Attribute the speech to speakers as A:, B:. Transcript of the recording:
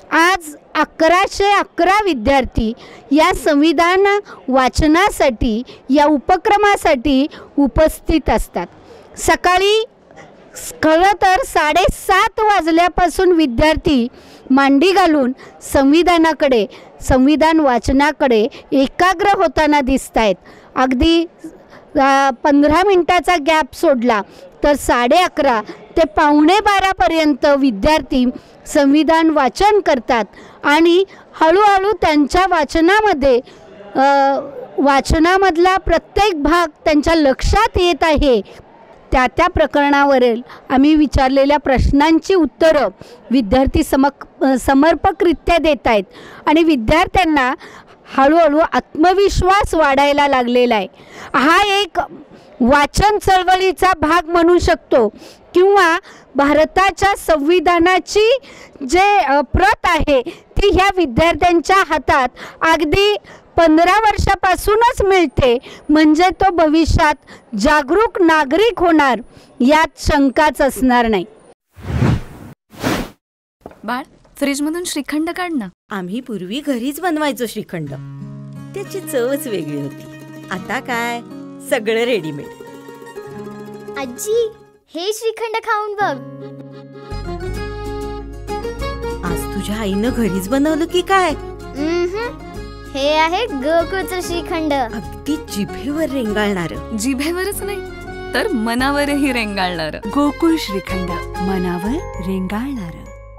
A: आज 1111 विद्यार्थी या संविधान वाचनासाठी या उपक्रमासाठी उपस्थित असतात. सकाळी खरं तर 7:30 वाजल्यापासून विद्यार्थी मांडी घालून संविधान वाचनाकडे एकाग्र होताना दिसत आहेत. अगदी 15 मिनिटाचा गॅप सोडला तर 11:30 ते 11:45पर्यंत विद्यार्थी संविधान वाचन करतात आणि हळूहळू त्यांच्या वाचनामधला प्रत्येक भाग त्यांच्या लक्षात येत आहे. त्या प्रकरणावरील आम्ही विचारलेल्या प्रश्नांची उत्तरं विद्यार्थी समर्पकरित्या देत आहेत आणि विद्यार्थ्यांना हळूहळू आत्मविश्वास वाढायला लागलेला आहे. हा एक वाचन चळवळीचा भाग म्हणू शकतो किंवा भारताच्या संविधानाची जे प्रत आहे ती ह्या विद्यार्थ्यांच्या हातात अगदी 15 वर्षापासूनच मिळते, म्हणजे तो भविष्यात जागरूक नागरिक होणार यात शंकाच असणार नाही.
B: बाळ, फ्रीजमधून श्रीखंड काढ ना.
C: आम्ही पूर्वी घरीच बनवायचो श्रीखंड, त्याची चवच वेगळी होती. आता काय सगळं रेडीमेड.
D: आजी, हे श्रीखंड खाऊन बघ.
C: आज तुझ्या आईनं घरीच बनवलं की काय?
D: हे आहे गोकुळचं श्रीखंड.
C: अगदी जिभेवर रेंगाळणार.
B: जिभेवरच नाही तर मनावरही रेंगाळणार.
E: गोकुळ श्रीखंड, मनावर रेंगाळणार.